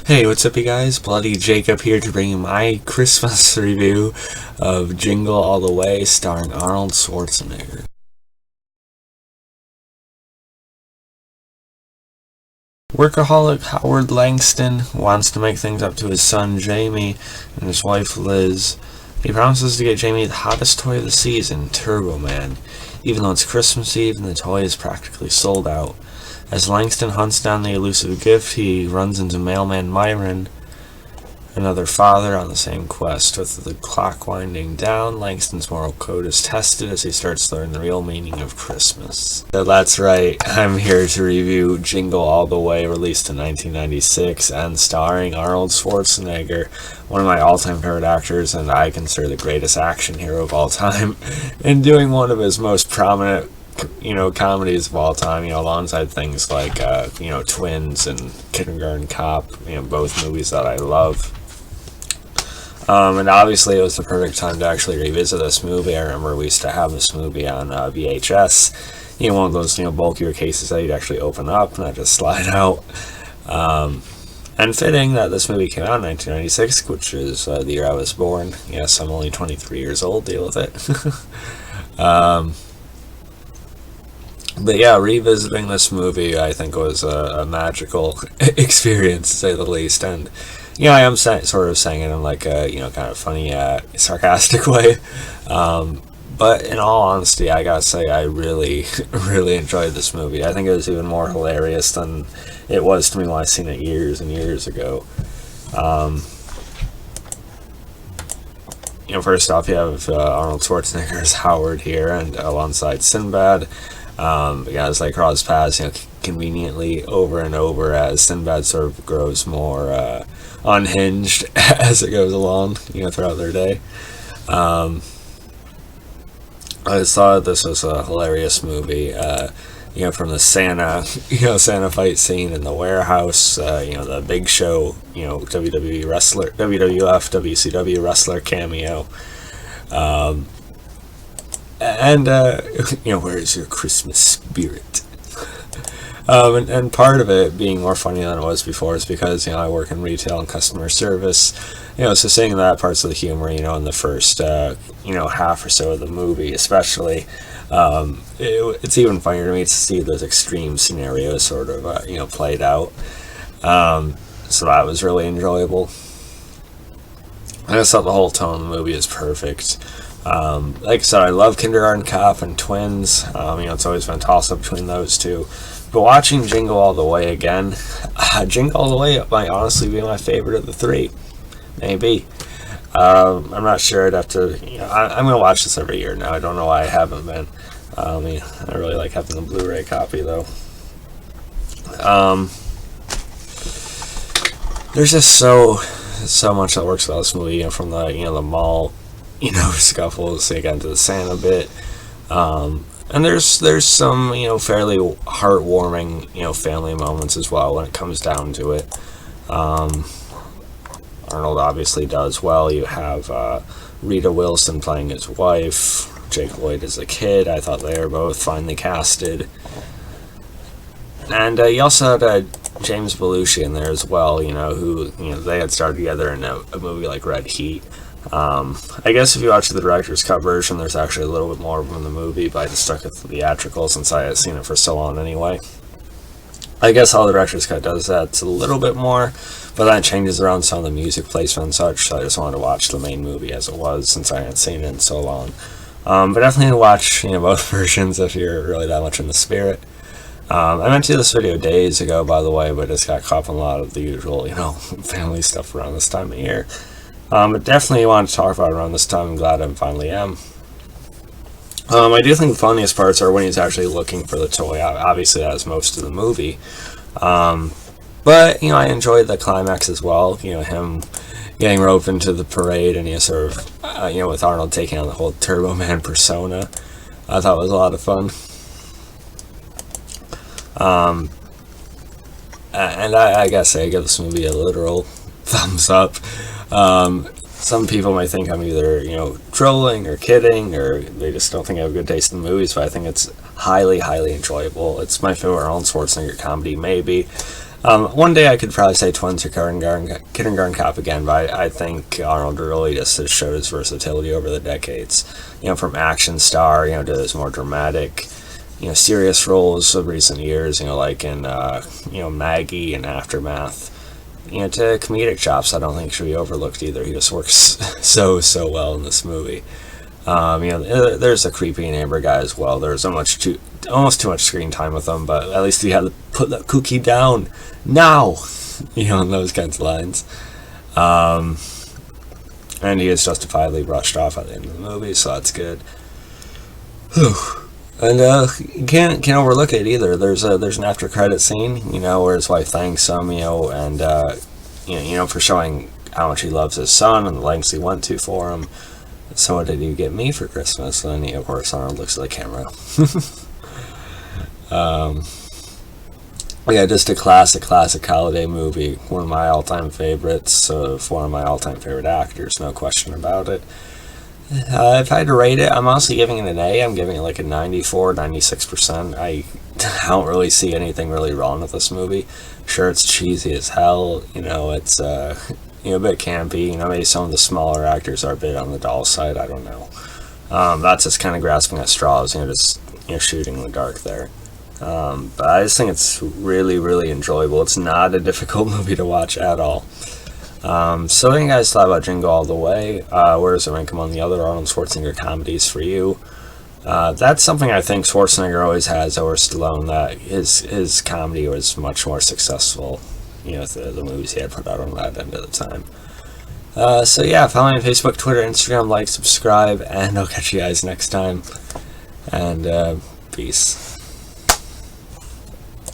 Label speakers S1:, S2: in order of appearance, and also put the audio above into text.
S1: Hey, what's up, you guys? Bloody Jacob here to bring you my Christmas review of Jingle All the Way, starring Arnold Schwarzenegger. Workaholic Howard Langston wants to make things up to his son Jamie and his wife Liz. He promises to get Jamie the hottest toy of the season, Turbo Man, even though it's Christmas Eve and the toy is practically sold out. As Langston hunts down the elusive gift, he runs into Mailman Myron, another father on the same quest. With the clock winding down, Langston's moral code is tested as he starts to learn the real meaning of Christmas. So that's right, I'm here to review Jingle All the Way, released in 1996 and starring Arnold Schwarzenegger, one of my all-time favorite actors and I consider the greatest action hero of all time, and doing one of his most prominent comedies of all time, alongside things like, Twins and Kindergarten Cop, both movies that I love. And obviously it was the perfect time to actually revisit this movie. I remember we used to have this movie on VHS, one of those, bulkier cases that you'd actually open up, not just slide out. And fitting that this movie came out in 1996, which is the year I was born. Yes, I'm only 23 years old, deal with it. But yeah, revisiting this movie I think was a magical experience, to say the least. And I am sort of saying it in like a kind of funny, sarcastic way. But in all honesty, I gotta say I really, really enjoyed this movie. I think it was even more hilarious than it was to me when I seen it years and years ago. First off, you have Arnold Schwarzenegger as Howard here, and alongside Sinbad. Guys like cross paths, conveniently over and over as Sinbad sort of grows more unhinged as it goes along, throughout their day. I just thought this was a hilarious movie. From the Santa, Santa fight scene in the warehouse, the Big Show, WWE wrestler, WWF, WCW wrestler cameo. And where's your Christmas spirit? And part of it being more funny than it was before is because, I work in retail and customer service, so seeing that parts of the humor, in the first, half or so of the movie, especially, it's even funnier to me to see those extreme scenarios sort of, played out. So that was really enjoyable. I just thought the whole tone of the movie is perfect. Like I said, I love Kindergarten Cop and Twins. It's always been a toss-up between those two. But watching Jingle All the Way again, Jingle All the Way might honestly be my favorite of the three. Maybe. I'm not sure. I'd have to. I'm gonna watch this every year now. I don't know why I haven't been. I really like having the Blu-ray copy though. There's just so much that works about this movie. From the the mall. Scuffles, they got into the Santa bit. And there's some, fairly heartwarming, family moments as well when it comes down to it. Arnold obviously does well. You have Rita Wilson playing his wife, Jake Lloyd as a kid. I thought they were both finely casted. And you also had James Belushi in there as well, who, they had started together in a movie like Red Heat. I guess if you watch the director's cut version, there's actually a little bit more from the movie, but I just stuck with the theatrical since I had seen it for so long anyway. I guess how the director's cut does that's a little bit more, but that changes around some of the music placement and such, so I just wanted to watch the main movie as it was since I hadn't seen it in so long. But definitely watch, both versions if you're really that much in the spirit. I meant to do this video days ago, by the way, but just got caught up in a lot of the usual, family stuff around this time of year. But definitely want to talk about it around this time. I'm glad I finally am. I do think the funniest parts are when he's actually looking for the toy. Obviously, that is most of the movie. But, I enjoyed the climax as well. Him getting roped into the parade and, sort of, with Arnold taking on the whole Turbo Man persona. I thought it was a lot of fun. And I guess I give this movie a literal thumbs up. Some people might think I'm either, trolling or kidding, or they just don't think I have good taste in movies, but I think it's highly, highly enjoyable. It's my favorite Arnold Schwarzenegger comedy, maybe. One day I could probably say Twins or Kindergarten Cop again, but I think Arnold really just has showed his versatility over the decades. From action star, to his more dramatic, serious roles of recent years, like in, Maggie and Aftermath. To comedic chops, I don't think should be overlooked either. He just works so well in this movie. There's a creepy neighbor guy as well. There's almost too much screen time with him, but at least he had to put that cookie down now, and those kinds of lines. And he is justifiably brushed off at the end of the movie, so that's good. Whew. And you can't overlook it either. There's an after credit scene, where his wife thanks him, and for showing how much he loves his son and the lengths he went to for him. So what did you get me for Christmas? And then of course Arnold looks at the camera. Just a classic holiday movie. One of my all-time favorites of one of my all-time favorite actors, no question about it. If I had to rate it, I'm honestly giving it an A. I'm giving it like a 94, 96%. I don't really see anything really wrong with this movie. Sure, it's cheesy as hell. It's a bit campy. Maybe some of the smaller actors are a bit on the dull side. I don't know. That's just kind of grasping at straws. Just shooting in the dark there. But I just think it's really, really enjoyable. It's not a difficult movie to watch at all. So what do you guys thought about Jingle All the Way? Where does it rank among the other Arnold Schwarzenegger comedies for you? That's something I think Schwarzenegger always has over Stallone, that his comedy was much more successful, the movies he had put out on that end of the time. So yeah, follow me on Facebook, Twitter, Instagram, like, subscribe, and I'll catch you guys next time. And peace.